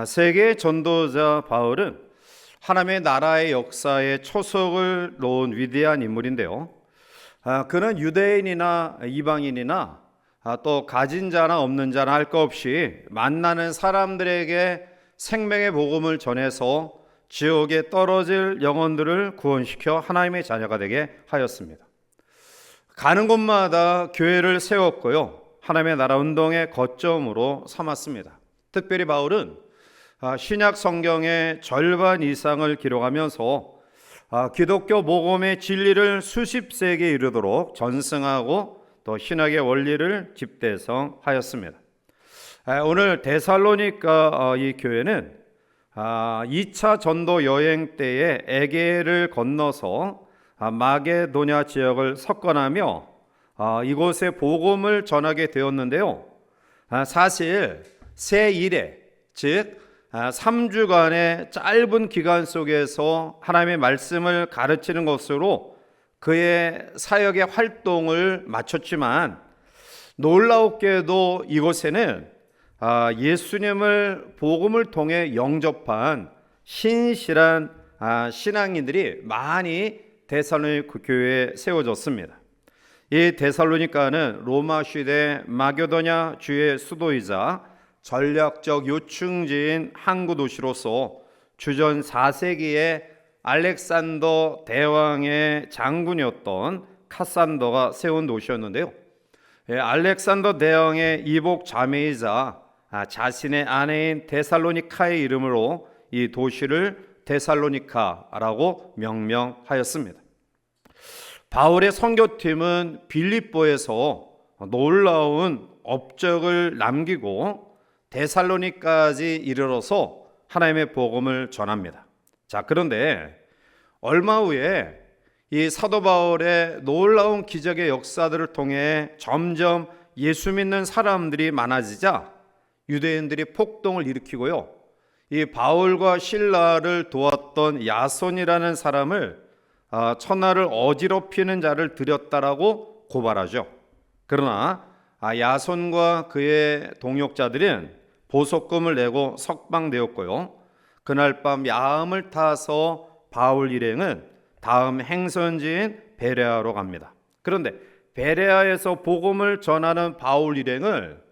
세계 전도자 바울은 하나님의 나라의 역사에 초석을 놓은 위대한 인물인데요. 그는 유대인이나 이방인이나 또 가진 자나 없는 자나 할 것 없이 만나는 사람들에게 생명의 복음을 전해서 지옥에 떨어질 영혼들을 구원시켜 하나님의 자녀가 되게 하였습니다. 가는 곳마다 교회를 세웠고요, 하나님의 나라 운동의 거점으로 삼았습니다. 특별히 바울은 신약 성경의 절반 이상을 기록하면서 기독교 복음의 진리를 수십 세기에 이르도록 전승하고 또 신학의 원리를 집대성하였습니다. 오늘 데살로니가 이 교회는 2차 전도 여행 때에 에게를 건너서 마게도냐 지역을 석권하며 이곳에 복음을 전하게 되었는데요. 사실 새 일에, 즉 3주간의 짧은 기간 속에서 하나님의 말씀을 가르치는 것으로 그의 사역의 활동을 마쳤지만, 놀라웠게도 이곳에는 예수님을 복음을 통해 영접한 신실한 신앙인들이 많이 데살로니가 교회에 세워졌습니다. 이 데살로니가는 로마 시대 마게도냐 주의 수도이자 전략적 요충지인 항구 도시로서 주전 4세기에 알렉산더 대왕의 장군이었던 카산더가 세운 도시였는데요. 알렉산더 대왕의 이복 자매이자 자신의 아내인 데살로니카의 이름으로 이 도시를 데살로니카라고 명명하였습니다. 바울의 선교팀은 빌립보에서 놀라운 업적을 남기고 데살로니까지 이르러서 하나님의 복음을 전합니다. 그런데 얼마 후에 이 사도 바울의 놀라운 기적의 역사들을 통해 점점 예수 믿는 사람들이 많아지자 유대인들이 폭동을 일으키고요, 이 바울과 실라를 도왔던 야손이라는 사람을 천하를 어지럽히는 자를 들였다라고 고발하죠. 그러나 야손과 그의 동역자들은 보석금을 내고 석방되었고요, 그날 밤 야함을 타서 바울 일행은 다음 행선지인 베레아로 갑니다. 그런데 베레아에서 복음을 전하는 바울 일행을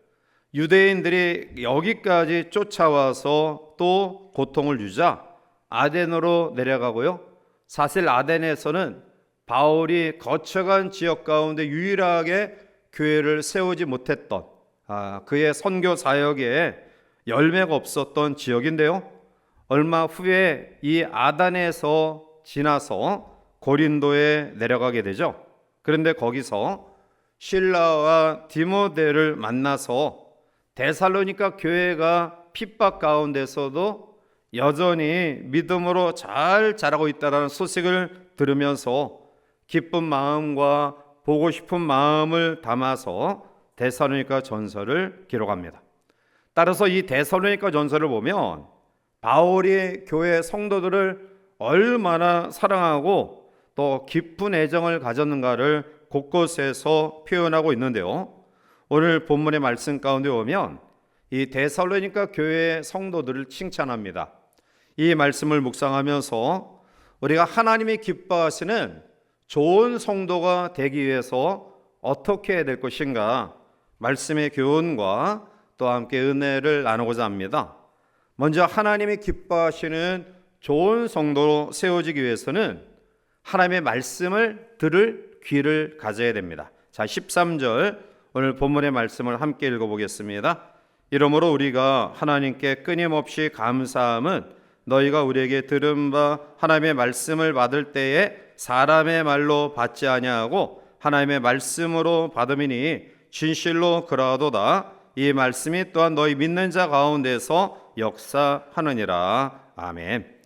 유대인들이 여기까지 쫓아와서 또 고통을 주자 아덴으로 내려가고요, 사실 아덴에서는 바울이 거쳐간 지역 가운데 유일하게 교회를 세우지 못했던 그의 선교 사역에 열매가 없었던 지역인데요, 얼마 후에 이 아단에서 지나서 고린도에 내려가게 되죠. 그런데 거기서 실라와 디모데를 만나서 데살로니가 교회가 핍박 가운데서도 여전히 믿음으로 잘 자라고 있다는 소식을 들으면서 기쁜 마음과 보고 싶은 마음을 담아서 데살로니가 전서를 기록합니다. 따라서 이 데살로니가 전서를 보면 바울이 교회 성도들을 얼마나 사랑하고 또 깊은 애정을 가졌는가를 곳곳에서 표현하고 있는데요, 오늘 본문의 말씀 가운데 보면 이 데살로니가 교회의 성도들을 칭찬합니다. 이 말씀을 묵상하면서 우리가 하나님이 기뻐하시는 좋은 성도가 되기 위해서 어떻게 해야 될 것인가, 말씀의 교훈과 또 함께 은혜를 나누고자 합니다. 먼저 하나님이 기뻐하시는 좋은 성도로 세워지기 위해서는 하나님의 말씀을 들을 귀를 가져야 됩니다. 13절 오늘 본문의 말씀을 함께 읽어보겠습니다. 이러므로 우리가 하나님께 끊임없이 감사함은 너희가 우리에게 들은 바 하나님의 말씀을 받을 때에 사람의 말로 받지 아니하고 하나님의 말씀으로 받음이니 진실로 그러하도다. 이 말씀이 또한 너희 믿는 자 가운데서 역사하느니라. 아멘.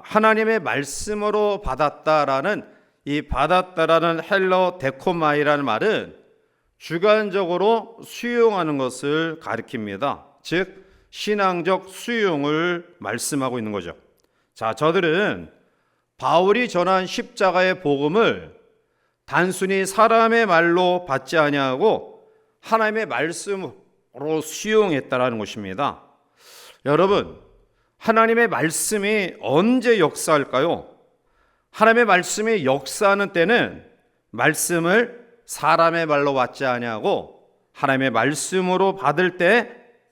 하나님의 말씀으로 받았다라는 이 받았다라는 헬러 데코마이라는 말은 주관적으로 수용하는 것을 가리킵니다. 즉 신앙적 수용을 말씀하고 있는 거죠. 저들은 바울이 전한 십자가의 복음을 단순히 사람의 말로 받지 아니하고 하나님의 말씀으로 수용했다라는 것입니다. 여러분, 하나님의 말씀이 언제 역사할까요? 하나님의 말씀이 역사하는 때는 말씀을 사람의 말로 받지 아니하고 하나님의 말씀으로 받을 때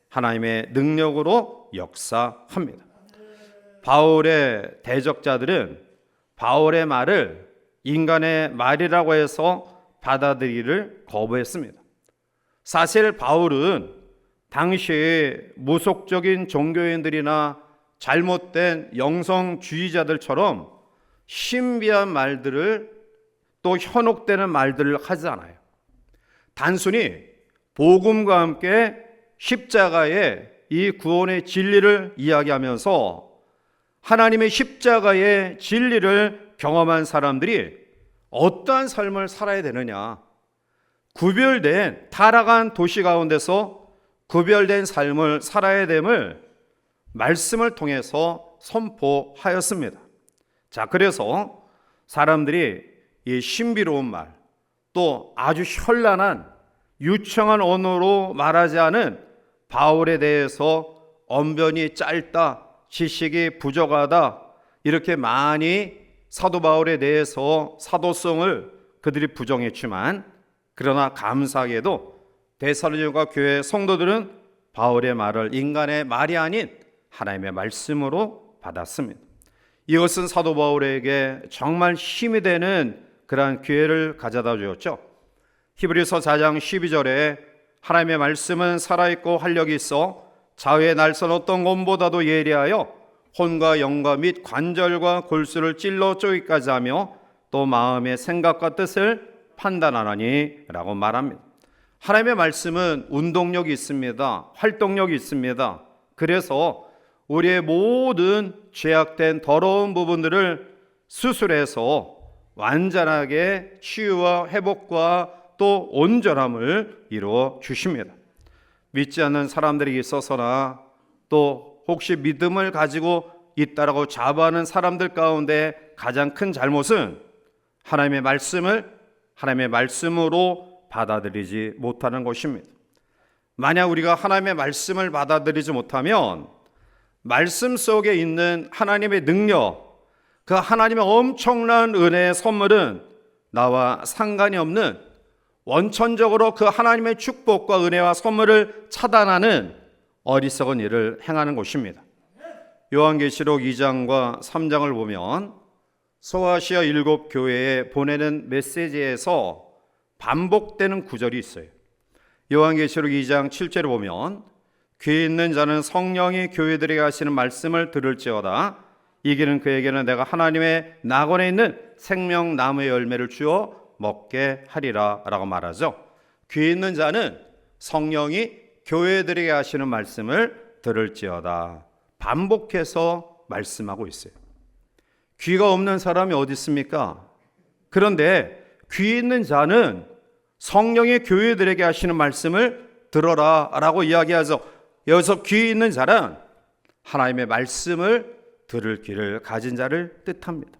하나님의 능력으로 역사합니다. 바울의 대적자들은 바울의 말을 인간의 말이라고 해서 받아들이기를 거부했습니다. 사실 바울은 당시의 무속적인 종교인들이나 잘못된 영성주의자들처럼 신비한 말들을 또 현혹되는 말들을 하지 않아요. 단순히 복음과 함께 십자가의 이 구원의 진리를 이야기하면서 하나님의 십자가의 진리를 경험한 사람들이 어떠한 삶을 살아야 되느냐, 구별된 타락한 도시 가운데서 구별된 삶을 살아야 됨을 말씀을 통해서 선포하였습니다. 자, 그래서 사람들이 이 신비로운 말, 또 아주 현란한 유창한 언어로 말하지 않은 바울에 대해서 언변이 짧다, 지식이 부족하다, 이렇게 많이 사도 바울에 대해서 사도성을 그들이 부정했지만, 그러나 감사하게도 데살로니가 교회 성도들은 바울의 말을 인간의 말이 아닌 하나님의 말씀으로 받았습니다. 이것은 사도 바울에게 정말 힘이 되는 그러한 기회를 가져다 주었죠. 히브리서 4장 12절에 하나님의 말씀은 살아있고 활력이 있어 좌우의 날선 어떤 검보다도 예리하여 혼과 영과 및 관절과 골수를 찔러 쪼기까지 하며 또 마음의 생각과 뜻을 판단하나니 라고 말합니다. 하나님의 말씀은 운동력이 있습니다. 활동력이 있습니다. 그래서 우리의 모든 죄악된 더러운 부분들을 수술해서 완전하게 치유와 회복과 또 온전함을 이루어 주십니다. 믿지 않는 사람들에게 있어서나 또 혹시 믿음을 가지고 있다라고 자부하는 사람들 가운데 가장 큰 잘못은 하나님의 말씀을 하나님의 말씀으로 받아들이지 못하는 것입니다. 만약 우리가 하나님의 말씀을 받아들이지 못하면 말씀 속에 있는 하나님의 능력, 그 하나님의 엄청난 은혜의 선물은 나와 상관이 없는 원천적으로 그 하나님의 축복과 은혜와 선물을 차단하는 어리석은 일을 행하는 것입니다. 요한계시록 2장과 3장을 보면 소아시아 7교회에 보내는 메시지에서 반복되는 구절이 있어요. 요한계시록 2장 7절을 보면 귀 있는 자는 성령이 교회들에게 하시는 말씀을 들을지어다. 이기는 그에게는 내가 하나님의 낙원에 있는 생명나무의 열매를 주어 먹게 하리라 라고 말하죠. 귀 있는 자는 성령이 교회들에게 하시는 말씀을 들을지어다. 반복해서 말씀하고 있어요. 귀가 없는 사람이 어디 있습니까? 그런데 귀 있는 자는 성령이 교회들에게 하시는 말씀을 들어라 라고 이야기하죠. 여기서 귀 있는 자는 하나님의 말씀을 들을 귀를 가진 자를 뜻합니다.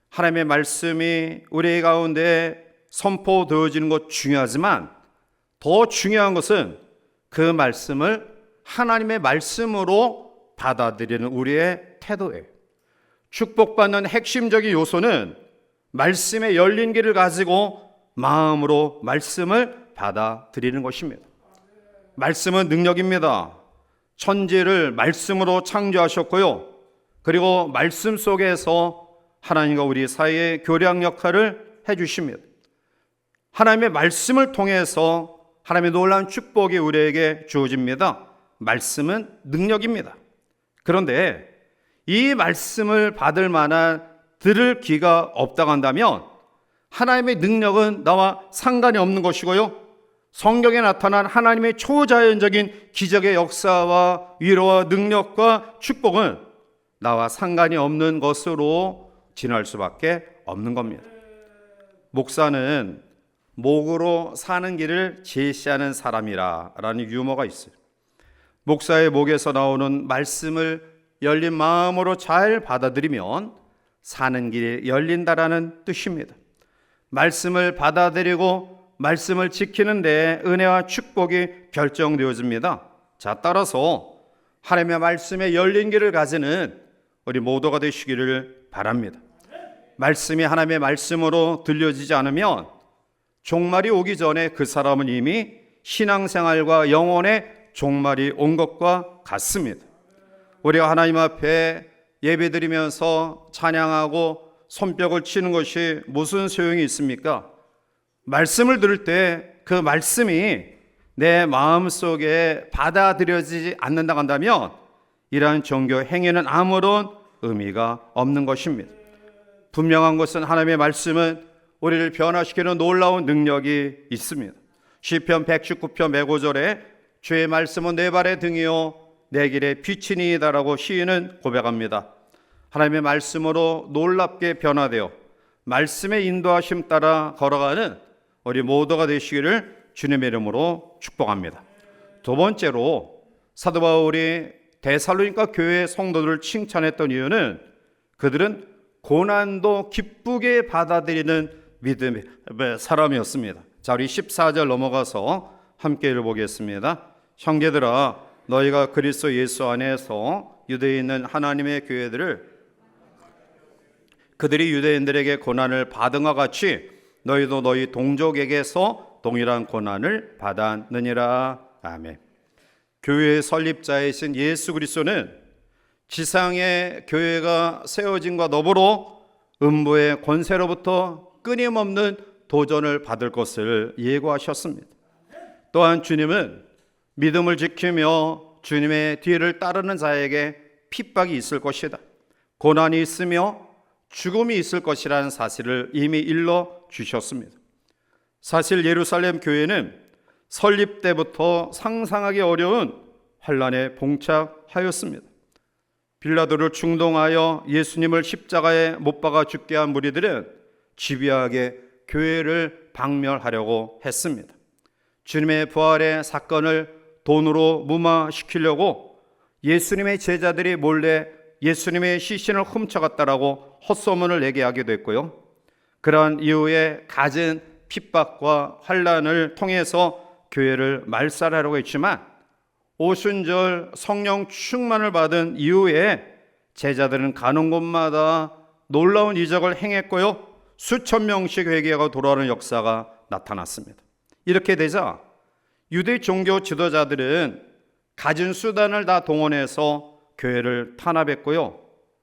하나님의 말씀이 우리 가운데 선포되어지는 것 중요하지만 더 중요한 것은 그 말씀을 하나님의 말씀으로 받아들이는 우리의 태도예요. 축복받는 핵심적인 요소는 말씀의 열린 길을 가지고 마음으로 말씀을 받아들이는 것입니다. 말씀은 능력입니다. 천지를 말씀으로 창조하셨고요. 그리고 말씀 속에서 하나님과 우리 사이의 교량 역할을 해주십니다. 하나님의 말씀을 통해서 하나님의 놀라운 축복이 우리에게 주어집니다. 말씀은 능력입니다. 그런데 이 말씀을 받을 만한 들을 귀가 없다고 한다면 하나님의 능력은 나와 상관이 없는 것이고요. 성경에 나타난 하나님의 초자연적인 기적의 역사와 위로와 능력과 축복은 나와 상관이 없는 것으로 지날 수밖에 없는 겁니다. 목사는 목으로 사는 길을 제시하는 사람이라는 유머가 있어요. 목사의 목에서 나오는 말씀을 열린 마음으로 잘 받아들이면 사는 길이 열린다라는 뜻입니다. 말씀을 받아들이고 말씀을 지키는 데 은혜와 축복이 결정되어집니다. 자, 따라서 하나님의 말씀에 열린 길을 가지는 우리 모두가 되시기를 바랍니다. 말씀이 하나님의 말씀으로 들려지지 않으면 종말이 오기 전에 그 사람은 이미 신앙생활과 영혼의 종말이 온 것과 같습니다. 우리가 하나님 앞에 예배드리면서 찬양하고 손뼉을 치는 것이 무슨 소용이 있습니까? 말씀을 들을 때 그 말씀이 내 마음속에 받아들여지지 않는다 한다면 이러한 종교 행위는 아무런 의미가 없는 것입니다. 분명한 것은 하나님의 말씀은 우리를 변화시키는 놀라운 능력이 있습니다. 시편 119편 105절에 주의 말씀은 내 발의 등이요 내 길의 빛이니이다라고 시인은 고백합니다. 하나님의 말씀으로 놀랍게 변화되어 말씀의 인도하심 따라 걸어가는 우리 모두가 되시기를 주님의 이름으로 축복합니다. 두 번째로 사도 바울이 데살로니가 교회 성도들을 칭찬했던 이유는 그들은 고난도 기쁘게 받아들이는 믿음의 사람이었습니다. 자, 우리 14절 넘어가서 함께 읽어보겠습니다. 형제들아, 너희가 그리스도 예수 안에서 유대에 있는 하나님의 교회들을 그들이 유대인들에게 고난을 받은 것 같이 너희도 너희 동족에게서 동일한 고난을 받았느니라. 아멘. 교회의 설립자이신 예수 그리스도는 지상의 교회가 세워짐과 더불어 음부의 권세로부터 끊임없는 도전을 받을 것을 예고하셨습니다. 또한 주님은 믿음을 지키며 주님의 뒤를 따르는 자에게 핍박이 있을 것이다, 고난이 있으며 죽음이 있을 것이라는 사실을 이미 일러 주셨습니다. 사실 예루살렘 교회는 설립 때부터 상상하기 어려운 환난에 봉착하였습니다. 빌라도를 충동하여 예수님을 십자가에 못 박아 죽게 한 무리들은 집요하게 교회를 박멸하려고 했습니다. 주님의 부활의 사건을 돈으로 무마시키려고 예수님의 제자들이 몰래 예수님의 시신을 훔쳐갔다라고 헛소문을 내게 하게 됐고요. 그러한 이후에 갖은 핍박과 환난을 통해서 교회를 말살하려고 했지만 오순절 성령 충만을 받은 이후에 제자들은 가는 곳마다 놀라운 이적을 행했고요, 수천 명씩 회개하고 돌아오는 역사가 나타났습니다. 이렇게 되자 유대 종교 지도자들은 가진 수단을 다 동원해서 교회를 탄압했고요,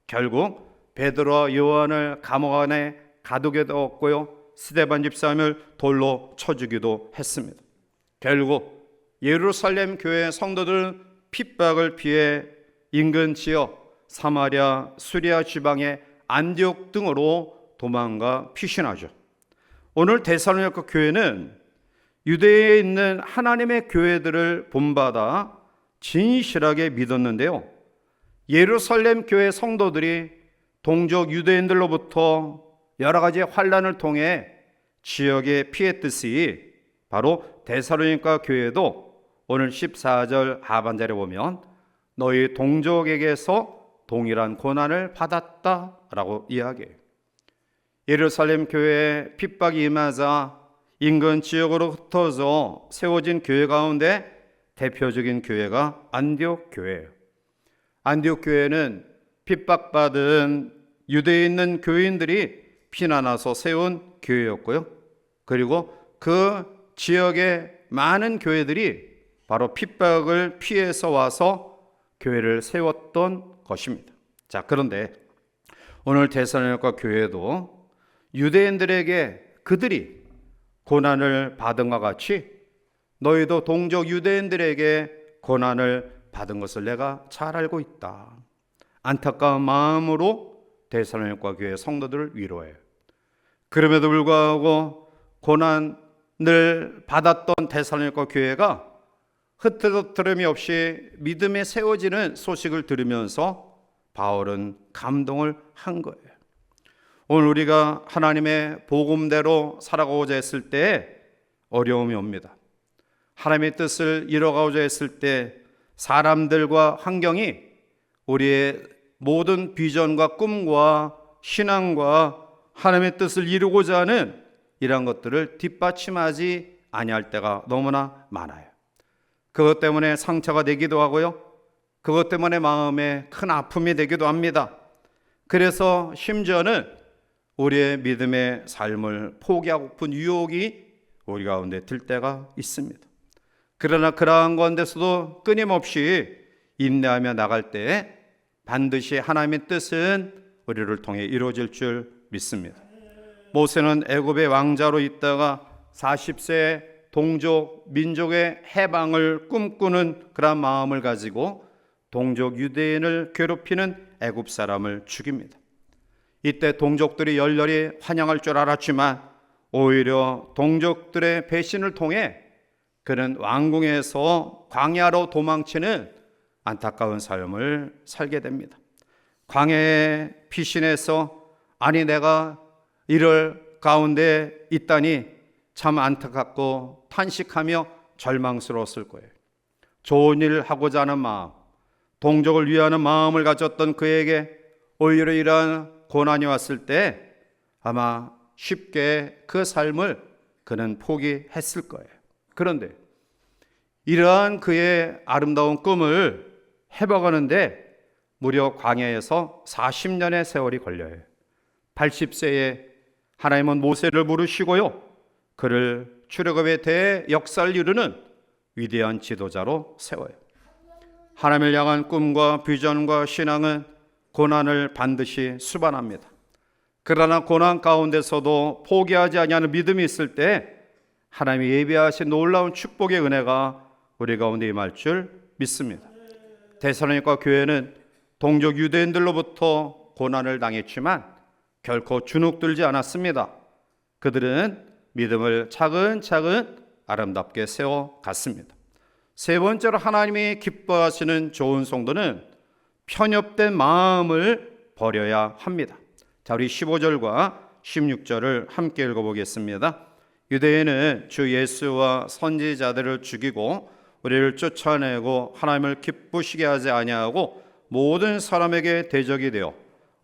결국 베드로와 요한을 감옥 안에 가두게 되었고요, 스데반 집사님을 돌로 쳐 죽이기도 했습니다. 결국 예루살렘 교회 성도들은 핍박을 피해 인근 지역 사마리아, 수리아 지방의 안디옥 등으로 도망가 피신하죠. 오늘 데살로니가 교회는 유대에 있는 하나님의 교회들을 본받아 진실하게 믿었는데요, 예루살렘 교회 성도들이 동족 유대인들로부터 여러 가지 환난을 통해 지역에 피했듯이 바로 데살로니가 교회도 오늘 14절 하반절에 보면 너희 동족에게서 동일한 고난을 받았다라고 이야기해요. 예루살렘 교회에 핍박이 임하자 인근 지역으로 흩어져 세워진 교회 가운데 대표적인 교회가 안디옥 교회예요. 안디옥 교회는 핍박받은 유대에 있는 교인들이 피난와서 세운 교회였고요, 그리고 그 지역의 많은 교회들이 바로 핍박을 피해서 와서 교회를 세웠던 것입니다. 자, 그런데 오늘 데살로니가 교회도 유대인들에게 그들이 고난을 받은 것 같이 너희도 동족 유대인들에게 고난을 받은 것을 내가 잘 알고 있다. 안타까운 마음으로 데살로니가 교회 성도들을 위로해요. 그럼에도 불구하고 고난을 받았던 데살로니가 교회가 흐트러트름이 없이 믿음에 세워지는 소식을 들으면서 바울은 감동을 한 거예요. 오늘 우리가 하나님의 복음대로 살아가고자 했을 때 어려움이 옵니다. 하나님의 뜻을 이뤄가고자 했을 때 사람들과 환경이 우리의 모든 비전과 꿈과 신앙과 하나님의 뜻을 이루고자 하는 이러한 것들을 뒷받침하지 아니할 때가 너무나 많아요. 그것 때문에 상처가 되기도 하고요, 그것 때문에 마음에 큰 아픔이 되기도 합니다. 그래서 심지어는 우리의 믿음의 삶을 포기하고픈 유혹이 우리 가운데 들 때가 있습니다. 그러나 그러한 가운데서도 끊임없이 인내하며 나갈 때 반드시 하나님의 뜻은 우리를 통해 이루어질 줄 믿습니다. 모세는 애굽의 왕자로 있다가 40세에 동족 민족의 해방을 꿈꾸는 그런 마음을 가지고 동족 유대인을 괴롭히는 애굽 사람을 죽입니다. 이때 동족들이 열렬히 환영할 줄 알았지만 오히려 동족들의 배신을 통해 그는 왕궁에서 광야로 도망치는 안타까운 삶을 살게 됩니다. 광야에 피신해서 아니 내가 이럴 가운데 있다니 참 안타깝고 탄식하며 절망스러웠을 거예요. 좋은 일 하고자 하는 마음, 동족을 위하는 마음을 가졌던 그에게 오히려 이러한 고난이 왔을 때 아마 쉽게 그 삶을 그는 포기했을 거예요. 그런데 이러한 그의 아름다운 꿈을 해봐가는데 무려 광야에서 40년의 세월이 걸려요. 80세에 하나님은 모세를 부르시고요, 그를 출애굽에 대해 역사를 이루는 위대한 지도자로 세워요. 하나님을 향한 꿈과 비전과 신앙은 고난을 반드시 수반합니다. 그러나 고난 가운데서도 포기하지 아니하는 믿음이 있을 때 하나님이 예비하신 놀라운 축복의 은혜가 우리 가운데 임할 줄 믿습니다. 데살로니가 교회는 동족 유대인들로부터 고난을 당했지만 결코 주눅들지 않았습니다. 그들은 믿음을 차근차근 아름답게 세워갔습니다. 세 번째로 하나님이 기뻐하시는 좋은 성도는 편협된 마음을 버려야 합니다. 자, 우리 15절과 16절을 함께 읽어보겠습니다. 유대인은 주 예수와 선지자들을 죽이고 우리를 쫓아내고 하나님을 기쁘시게 하지 아니하고 모든 사람에게 대적이 되어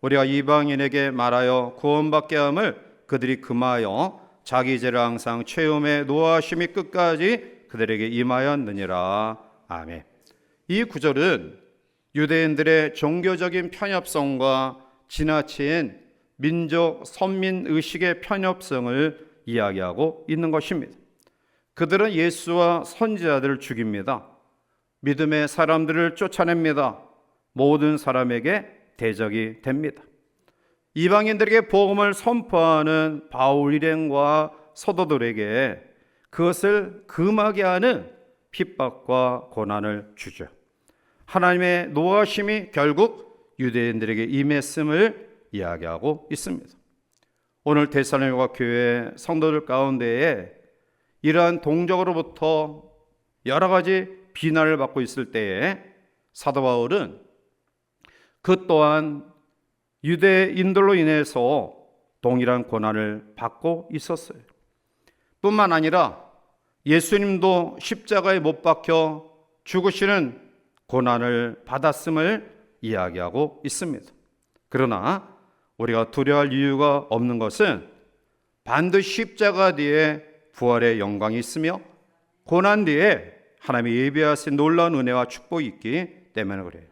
우리가 이방인에게 말하여 구원받게 함을 그들이 금하여 자기 죄를 항상 채움에 노하심이 끝까지 그들에게 임하였느니라. 아멘. 이 구절은 유대인들의 종교적인 편협성과 지나친 민족 선민 의식의 편협성을 이야기하고 있는 것입니다. 그들은 예수와 선지자들을 죽입니다. 믿음의 사람들을 쫓아냅니다. 모든 사람에게 대적이 됩니다. 이방인들에게 복음을 선포하는 바울 일행과 사도들에게 그것을 금하게 하는 핍박과 고난을 주죠. 하나님의 노하심이 결국 유대인들에게 임했음을 이야기하고 있습니다. 오늘 데살로니가 교회 성도들 가운데에 이러한 동족으로부터 여러 가지 비난을 받고 있을 때에 사도 바울은 그 또한 유대인들로 인해서 동일한 고난을 받고 있었어요. 뿐만 아니라 예수님도 십자가에 못 박혀 죽으시는 고난을 받았음을 이야기하고 있습니다. 그러나 우리가 두려워할 이유가 없는 것은 반드시 십자가 뒤에 부활의 영광이 있으며 고난 뒤에 하나님이 예비하신 놀라운 은혜와 축복이 있기 때문에 그래요.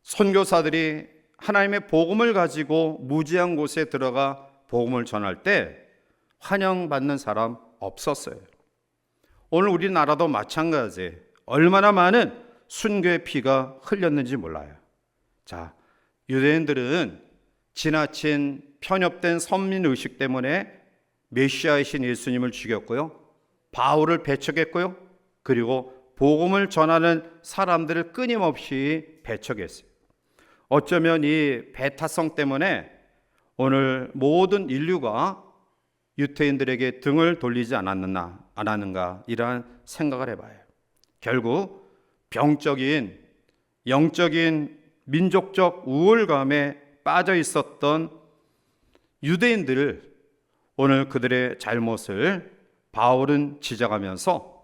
선교사들이 하나님의 복음을 가지고 무지한 곳에 들어가 복음을 전할 때 환영받는 사람 없었어요. 오늘 우리나라도 마찬가지예요. 얼마나 많은 순교의 피가 흘렸는지 몰라요. 자, 유대인들은 지나친 편협된 선민의식 때문에 메시아이신 예수님을 죽였고요, 바울을 배척했고요, 그리고 복음을 전하는 사람들을 끊임없이 배척했어요. 어쩌면 이 배타성 때문에 오늘 모든 인류가 유대인들에게 등을 돌리지 않았는가 이러한 생각을 해봐요. 결국 병적인 영적인 민족적 우월감에 빠져 있었던 유대인들을 오늘 그들의 잘못을 바울은 지적하면서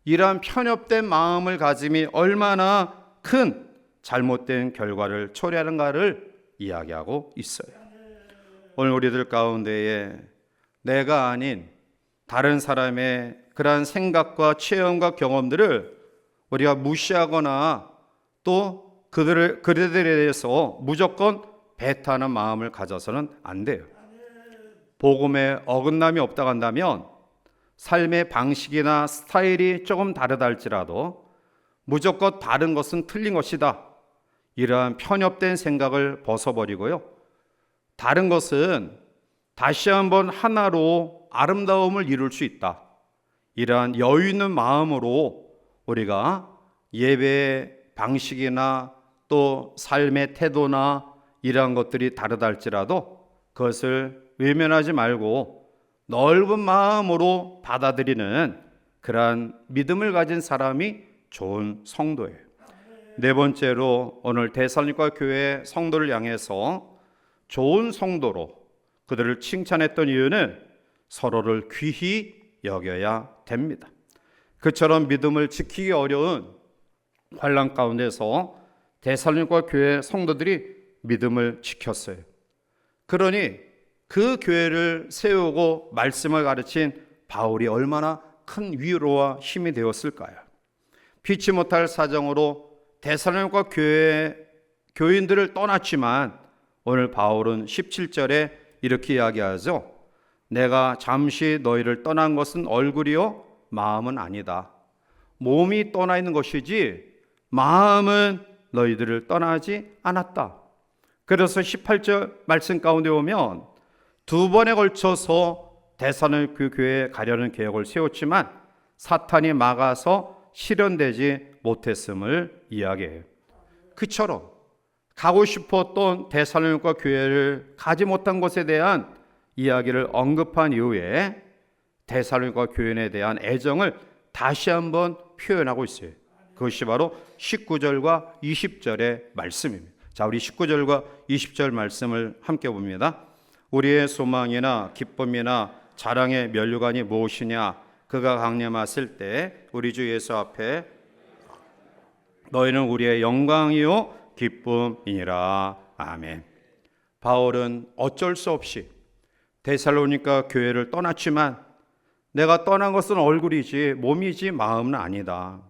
이러한 편협된 마음을 가짐이 얼마나 큰 잘못된 결과를 초래하는가를 이야기하고 있어요. 오늘 우리들 가운데에 내가 아닌 다른 사람의 그러한 생각과 체험과 경험들을 우리가 무시하거나 또 그들에 대해서 무조건 배타하는 마음을 가져서는 안 돼요. 복음에 어긋남이 없다고 한다면 삶의 방식이나 스타일이 조금 다르다 할지라도 무조건 다른 것은 틀린 것이다, 이러한 편협된 생각을 벗어버리고요, 다른 것은 다시 한번 하나로 아름다움을 이룰 수 있다, 이러한 여유 있는 마음으로 우리가 예배의 방식이나 또 삶의 태도나 이러한 것들이 다르다 할지라도 그것을 외면하지 말고 넓은 마음으로 받아들이는 그러한 믿음을 가진 사람이 좋은 성도예요. 네 번째로 오늘 데살로니가 교회 성도를 향해서 좋은 성도로 그들을 칭찬했던 이유는 서로를 귀히 여겨야 됩니다. 그처럼 믿음을 지키기 어려운 환난 가운데서 데살로니가 교회 성도들이 믿음을 지켰어요. 그러니 그 교회를 세우고 말씀을 가르친 바울이 얼마나 큰 위로와 힘이 되었을까요? 피치 못할 사정으로 데살로니가 교회 교인들을 떠났지만 오늘 바울은 17절에 이렇게 이야기하죠. 내가 잠시 너희를 떠난 것은 얼굴이요 마음은 아니다. 몸이 떠나 있는 것이지 마음은 너희들을 떠나지 않았다. 그래서 18절 말씀 가운데 오면 두 번에 걸쳐서 데살로니가 교회에 가려는 계획을 세웠지만 사탄이 막아서 실현되지 못했음을 이야기해요. 그처럼 가고 싶었던 데살로니가 교회를 가지 못한 것에 대한 이야기를 언급한 이후에 데살로니가 교인에 대한 애정을 다시 한번 표현하고 있어요. 그것이 바로 19절과 20절의 말씀입니다. 자, 우리 19절과 20절 말씀을 함께 봅니다. 우리의 소망이나 기쁨이나 자랑의 면류관이 무엇이냐? 그가 강림하실 때 우리 주 예수 앞에 너희는 우리의 영광이요 기쁨이니라. 아멘. 바울은 어쩔 수 없이 데살로니가 교회를 떠났지만 내가 떠난 것은 얼굴이지 몸이지 마음은 아니다.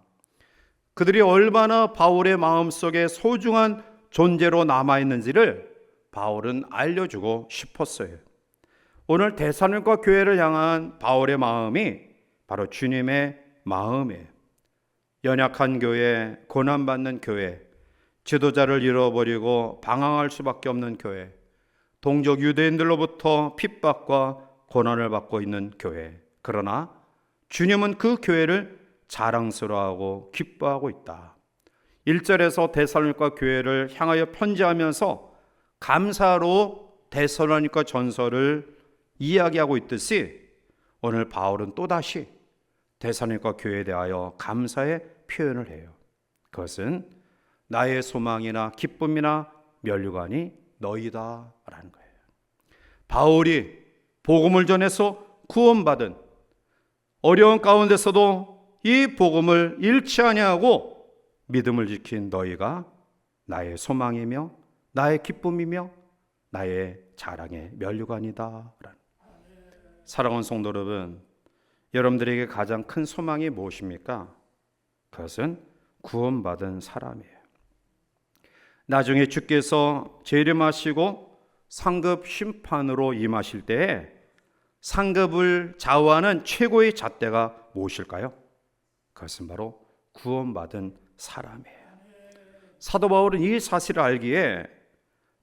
그들이 얼마나 바울의 마음속에 소중한 존재로 남아있는지를 바울은 알려주고 싶었어요. 오늘 데살로니가 교회를 향한 바울의 마음이 바로 주님의 마음이에요. 연약한 교회, 고난받는 교회, 지도자를 잃어버리고 방황할 수밖에 없는 교회, 동족 유대인들로부터 핍박과 고난을 받고 있는 교회. 그러나 주님은 그 교회를 자랑스러워하고 기뻐하고 있다. 1절에서 데살로니가 교회를 향하여 편지하면서 감사로 데살로니가 전서를 이야기하고 있듯이 오늘 바울은 또다시 데살로니가 교회에 대하여 감사의 표현을 해요. 그것은 나의 소망이나 기쁨이나 면류관이 너희다라는 거예요. 바울이 복음을 전해서 구원받은 어려운 가운데서도 이 복음을 잃지 아니하고 믿음을 지킨 너희가 나의 소망이며 나의 기쁨이며 나의 자랑의 면류관이다. 사랑하는 성도 여러분, 여러분들에게 가장 큰 소망이 무엇입니까? 그것은 구원받은 사람이에요. 나중에 주께서 재림하시고 상급 심판으로 임하실 때에 상급을 좌우하는 최고의 잣대가 무엇일까요? 그것은 바로 구원받은 사람이에요. 사도 바울은 이 사실을 알기에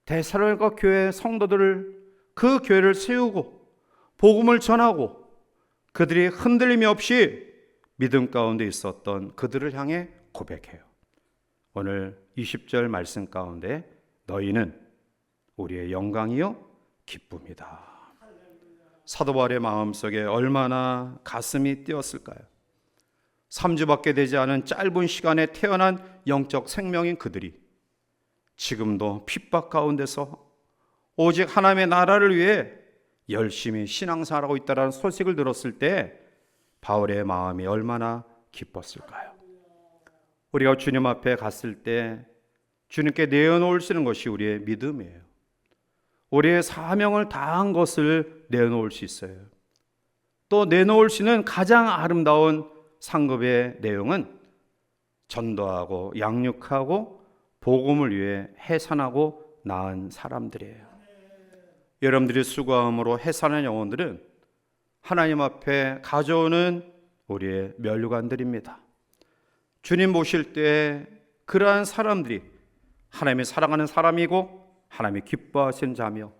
데살로니가 교회 성도들을 그 교회를 세우고 복음을 전하고 그들이 흔들림이 없이 믿음 가운데 있었던 그들을 향해 고백해요. 오늘 20절 말씀 가운데 너희는 우리의 영광이요 기쁨이다. 사도 바울의 마음속에 얼마나 가슴이 뛰었을까요? 3주밖에 되지 않은 짧은 시간에 태어난 영적 생명인 그들이 지금도 핍박 가운데서 오직 하나님의 나라를 위해 열심히 신앙생활하고 있다는 소식을 들었을 때 바울의 마음이 얼마나 기뻤을까요? 우리가 주님 앞에 갔을 때 주님께 내어놓으시는 것이 우리의 믿음이에요. 우리의 사명을 다한 것을 내놓을 수 있어요. 또 내놓을 수 있는 가장 아름다운 상급의 내용은 전도하고 양육하고 복음을 위해 해산하고 낳은 사람들이에요. 여러분들이 수고함으로 해산한 영혼들은 하나님 앞에 가져오는 우리의 면류관들입니다. 주님 모실 때 그러한 사람들이 하나님이 사랑하는 사람이고 하나님이 기뻐하시는 자며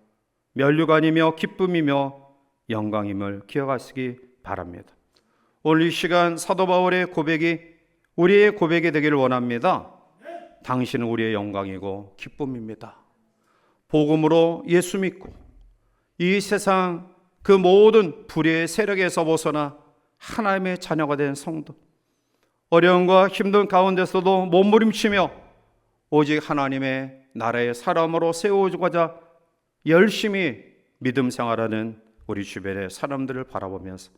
면류관이며 기쁨이며 영광임을 기억하시기 바랍니다. 오늘 이 시간 사도 바울의 고백이 우리의 고백이 되기를 원합니다. 당신은 우리의 영광이고 기쁨입니다. 복음으로 예수 믿고 이 세상 그 모든 불의의 세력에서 벗어나 하나님의 자녀가 된 성도, 어려움과 힘든 가운데서도 몸부림치며 오직 하나님의 나라의 사람으로 세워주고자 열심히 믿음 생활하는 우리 주변의 사람들을 바라보면서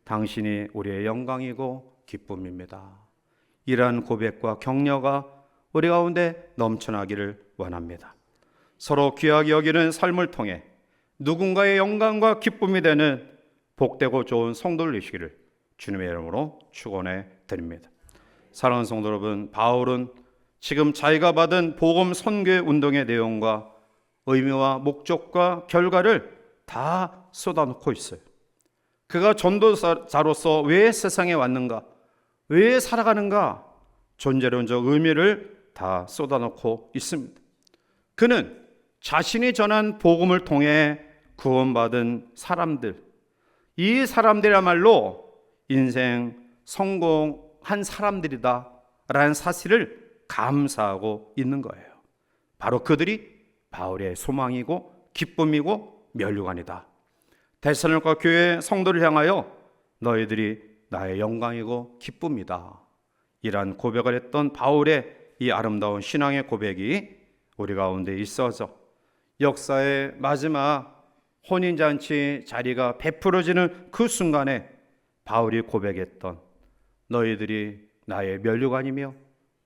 당신이 우리의 영광이고 기쁨입니다. 이러한 고백과 격려가 우리 가운데 넘쳐나기를 원합니다. 서로 귀하게 여기는 삶을 통해 누군가의 영광과 기쁨이 되는 복되고 좋은 성도를 되시기를 주님의 이름으로 축원해 드립니다. 사랑하는 성도 여러분, 바울은 지금 자기가 받은 복음 선교 운동의 내용과 의미와 목적과 결과를 다 쏟아놓고 있어요. 그가 전도자로서 왜 세상에 왔는가, 왜 살아가는가, 존재론적 의미를 다 쏟아놓고 있습니다. 그는 자신이 전한 복음을 통해 구원받은 사람들, 이 사람들이야말로 인생 성공한 사람들이다 라는 사실을 감사하고 있는 거예요. 바로 그들이 바울의 소망이고 기쁨이고 면류관이다. 데살로니가 교회 성도를 향하여 너희들이 나의 영광이고 기쁨이다, 이란 고백을 했던 바울의 이 아름다운 신앙의 고백이 우리 가운데 있어서 역사의 마지막 혼인잔치 자리가 베풀어지는 그 순간에 바울이 고백했던 너희들이 나의 면류관이며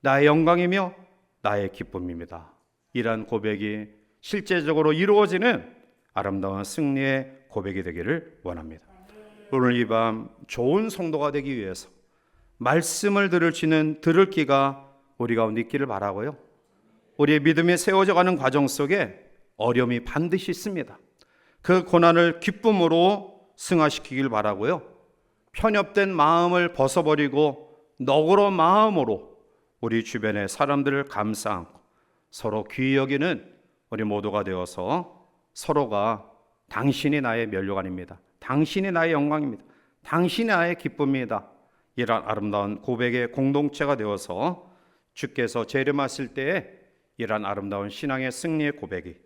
나의 영광이며 나의 기쁨입니다, 이란 고백이 실제적으로 이루어지는 아름다운 승리의 고백이 되기를 원합니다. 오늘 이 밤 좋은 성도가 되기 위해서 말씀을 들을 귀가 우리 가운데 있기를 바라고요. 우리의 믿음이 세워져가는 과정 속에 어려움이 반드시 있습니다. 그 고난을 기쁨으로 승화시키길 바라고요. 편협된 마음을 벗어버리고 너그러운 마음으로 우리 주변의 사람들을 감싸안고 서로 귀히 여기는 우리 모두가 되어서 서로가 당신이 나의 면류관입니다, 당신이 나의 영광입니다, 당신이 나의 기쁨입니다, 이런 아름다운 고백의 공동체가 되어서 주께서 재림하실 때에 이런 아름다운 신앙의 승리의 고백이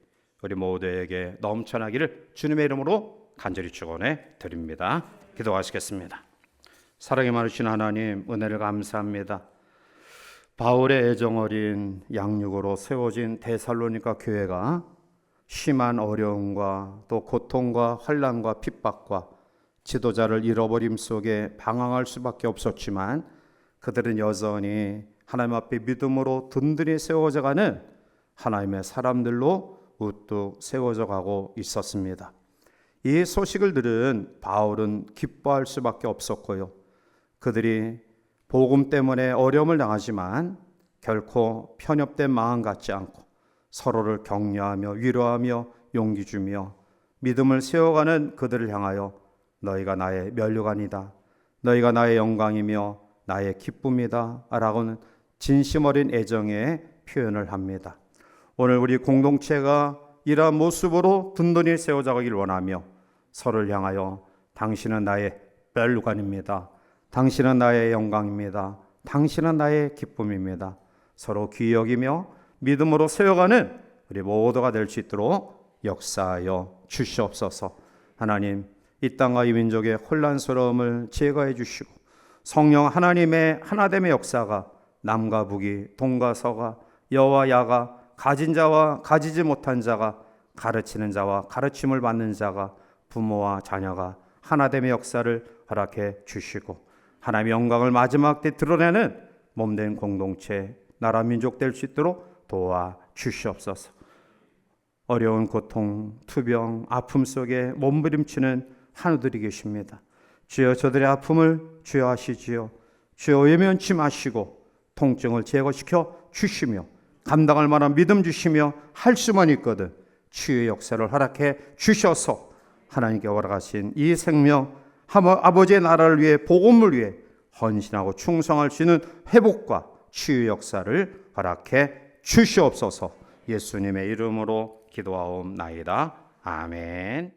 우리 모두에게 넘쳐나기를 주님의 이름으로 간절히 축원해 드립니다. 기도하시겠습니다. 사랑이 많으신 하나님, 은혜를 감사합니다. 바울의 애정어린 양육으로 세워진 데살로니가 교회가 심한 어려움과 또 고통과 환난과 핍박과 지도자를 잃어버림 속에 방황할 수밖에 없었지만 그들은 여전히 하나님 앞에 믿음으로 든든히 세워져가는 하나님의 사람들로 우뚝 세워져 가고 있었습니다. 이 소식을 들은 바울은 기뻐할 수밖에 없었고요. 그들이 복음 때문에 어려움을 당하지만 결코 편협된 마음 갖지 않고 서로를 격려하며 위로하며 용기 주며 믿음을 세워가는 그들을 향하여 너희가 나의 면류관이다, 너희가 나의 영광이며 나의 기쁨이다 라고는 진심 어린 애정의 표현을 합니다. 오늘 우리 공동체가 이러한 모습으로 든든히 세워져가기를 원하며 서로를 향하여 당신은 나의 면류관입니다, 당신은 나의 영광입니다, 당신은 나의 기쁨입니다, 서로 귀히 여기며 믿음으로 세워가는 우리 모두가 될 수 있도록 역사하여 주시옵소서. 하나님, 이 땅과 이 민족의 혼란스러움을 제거해 주시고 성령 하나님의 하나됨의 역사가 남과 북이 동과 서가 여와 야가 가진 자와 가지지 못한 자가 가르치는 자와 가르침을 받는 자가 부모와 자녀가 하나됨의 역사를 허락해 주시고 하나님의 영광을 마지막 때 드러내는 몸된 공동체 나라 민족 될 수 있도록 도와 주시옵소서. 어려운 고통, 투병, 아픔 속에 몸부림치는 한우들이 계십니다. 주여 저들의 아픔을 주여 아시지요. 주여 외면치 마시고 통증을 제거시켜 주시며 감당할 만한 믿음 주시며 할 수만 있거든 치유의 역사를 허락해 주셔서 하나님께 허락하신 이 생명 아버지의 나라를 위해 복음을 위해 헌신하고 충성할 수 있는 회복과 치유 역사를 허락해 주시옵소서. 예수님의 이름으로 기도하옵나이다. 아멘.